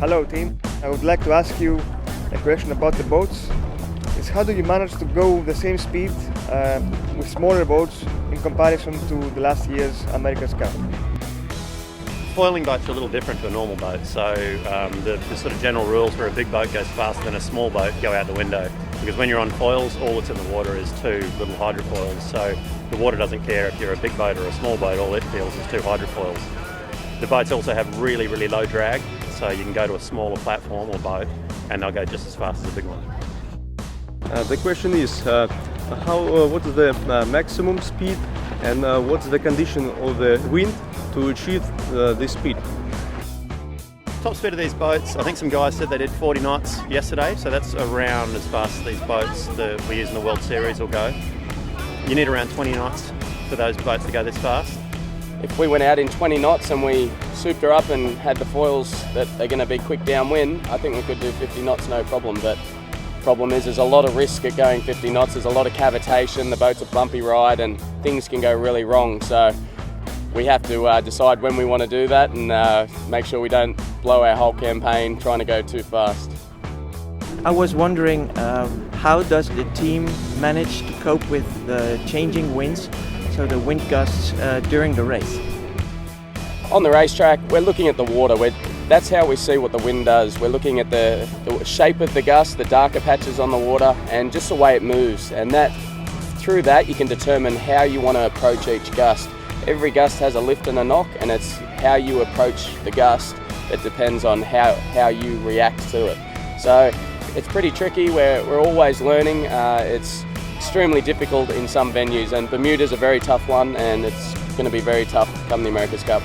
Hello team, I would like to ask you a question about the boats. Is how do you manage to go the same speed with smaller boats in comparison to the last year's America's Cup? Foiling boats are a little different to a normal boat, so the sort of general rules where a big boat goes faster than a small boat go out the window, because when you're on foils, all that's in the water is two little hydrofoils, so the water doesn't care if you're a big boat or a small boat, all it feels is two hydrofoils. The boats also have really, really low drag, so you can go to a smaller platform or boat and they'll go just as fast as a big one. The question is, what is the maximum speed and what's the condition of the wind to achieve this speed? Top speed of these boats, I think some guys said they did 40 knots yesterday, so that's around as fast as these boats that we use in the World Series will go. You need around 20 knots for those boats to go this fast. If we went out in 20 knots and we souped her up and had the foils that are going to be quick downwind, I think we could do 50 knots no problem. But the problem is there's a lot of risk at going 50 knots. There's a lot of cavitation, the boat's a bumpy ride and things can go really wrong. So we have to decide when we want to do that and make sure we don't blow our whole campaign trying to go too fast. I was wondering, how does the team manage to cope with the changing winds, so the wind gusts during the race? On the racetrack, we're looking at the water. That's how we see what the wind does. We're looking at the shape of the gust, the darker patches on the water, and just the way it moves. And through that, you can determine how you want to approach each gust. Every gust has a lift and a knock, and it's how you approach the gust that depends on how you react to it. So it's pretty tricky. We're always learning. It's extremely difficult in some venues, and Bermuda's a very tough one, and it's going to be very tough come the America's Cup.